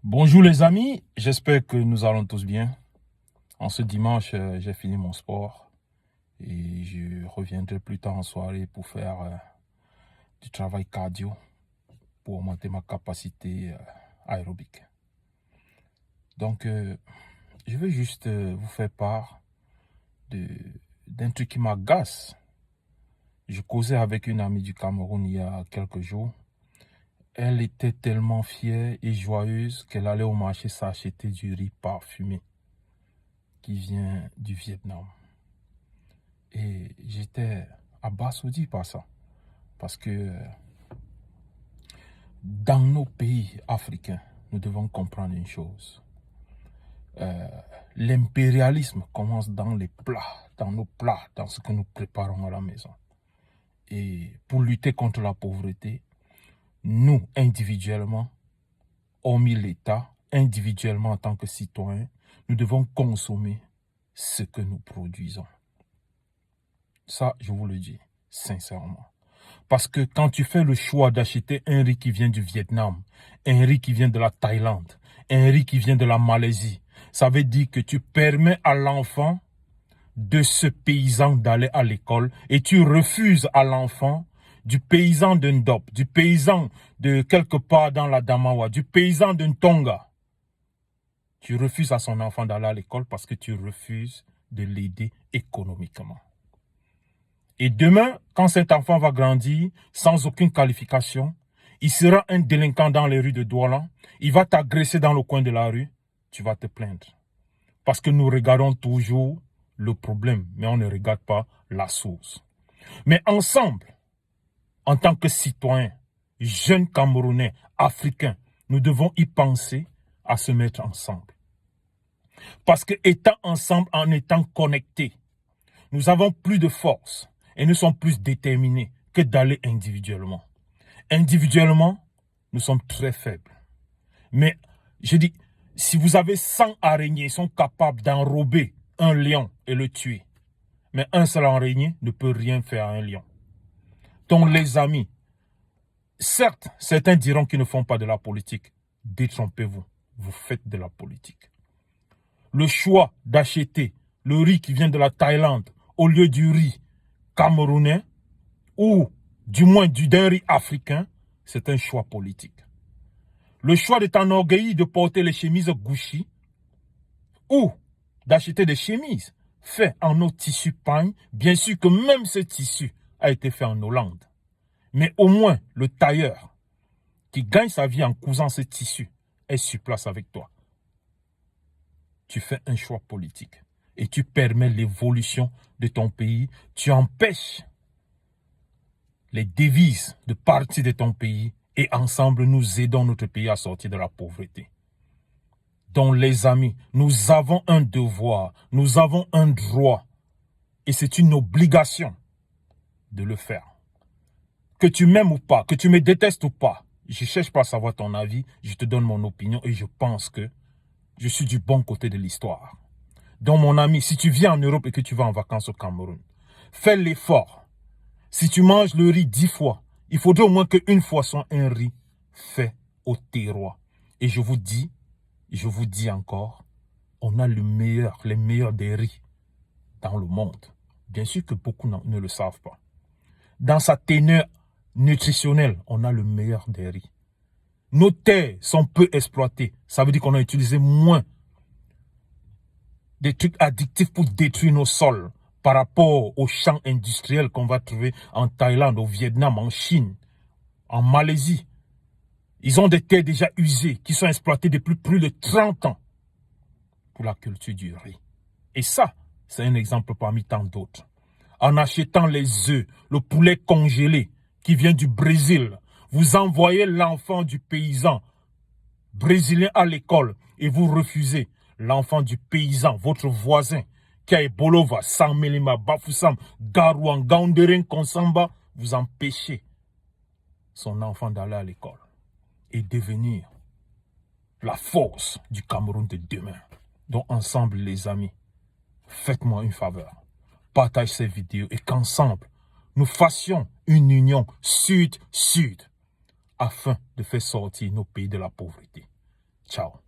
Bonjour les amis, j'espère que nous allons tous bien. En ce dimanche, j'ai fini mon sport et je reviendrai plus tard en soirée pour faire du travail cardio pour augmenter ma capacité aérobique. Donc, je veux juste vous faire part d'un truc qui m'agace. Je causais avec une amie du Cameroun il y a quelques jours. Elle était tellement fière et joyeuse qu'elle allait au marché s'acheter du riz parfumé qui vient du Vietnam. Et j'étais abasourdi par ça. Parce que dans nos pays africains, nous devons comprendre une chose. L'impérialisme commence dans les plats, dans nos plats, dans ce que nous préparons à la maison. Et pour lutter contre la pauvreté, nous, individuellement, hormis l'État, individuellement en tant que citoyens, nous devons consommer ce que nous produisons. Ça, je vous le dis sincèrement. Parce que quand tu fais le choix d'acheter un riz qui vient du Vietnam, un riz qui vient de la Thaïlande, un riz qui vient de la Malaisie, ça veut dire que tu permets à l'enfant de ce paysan d'aller à l'école et tu refuses à l'enfant du paysan de Ndop, du paysan de quelque part dans la Damawa, du paysan de Ntonga. Tu refuses à son enfant d'aller à l'école parce que tu refuses de l'aider économiquement. Et demain, quand cet enfant va grandir sans aucune qualification, il sera un délinquant dans les rues de Douala, il va t'agresser dans le coin de la rue, tu vas te plaindre. Parce que nous regardons toujours le problème, mais on ne regarde pas la source. Mais ensemble, en tant que citoyens, jeunes Camerounais, Africains, nous devons y penser à se mettre ensemble. Parce que étant ensemble, en étant connectés, nous avons plus de force et nous sommes plus déterminés que d'aller individuellement. Individuellement, nous sommes très faibles. Mais je dis, si vous avez 100 araignées, ils sont capables d'enrober un lion et le tuer. Mais un seul araignée ne peut rien faire à un lion. Donc les amis, certes, certains diront qu'ils ne font pas de la politique. Détrompez-vous, vous faites de la politique. Le choix d'acheter le riz qui vient de la Thaïlande au lieu du riz camerounais ou du moins d'un riz africain, c'est un choix politique. Le choix de t'enorgueillir de porter les chemises Gucci ou d'acheter des chemises faites en nos tissus pagne, bien sûr que même ce tissu a été fait en Hollande. Mais au moins, le tailleur qui gagne sa vie en cousant ce tissu est sur place avec toi. Tu fais un choix politique et tu permets l'évolution de ton pays. Tu empêches les devises de partir de ton pays et ensemble nous aidons notre pays à sortir de la pauvreté. Donc les amis, nous avons un devoir, nous avons un droit et c'est une obligation de le faire. Que tu m'aimes ou pas, que tu me détestes ou pas, je ne cherche pas à savoir ton avis, je te donne mon opinion et je pense que je suis du bon côté de l'histoire. Donc mon ami, si tu viens en Europe et que tu vas en vacances au Cameroun, fais l'effort. Si tu manges le riz 10 fois, il faudrait au moins qu'une fois soit un riz fait au terroir. Et je vous dis encore, on a les meilleurs des riz dans le monde. Bien sûr que beaucoup ne le savent pas. Dans sa teneur nutritionnelle, on a le meilleur des riz. Nos terres sont peu exploitées. Ça veut dire qu'on a utilisé moins des trucs addictifs pour détruire nos sols par rapport aux champs industriels qu'on va trouver en Thaïlande, au Vietnam, en Chine, en Malaisie. Ils ont des terres déjà usées qui sont exploitées depuis plus de 30 ans pour la culture du riz. Et ça, c'est un exemple parmi tant d'autres. En achetant les œufs, le poulet congelé qui vient du Brésil, vous envoyez l'enfant du paysan brésilien à l'école et vous refusez l'enfant du paysan, votre voisin, qui a Ebolova, Samelima, Bafoussam, Garouan, Gaounderen, Konsamba, vous empêchez son enfant d'aller à l'école et devenir la force du Cameroun de demain. Donc ensemble les amis, faites-moi une faveur, partagez ces vidéos et qu'ensemble, nous fassions une union sud-sud afin de faire sortir nos pays de la pauvreté. Ciao.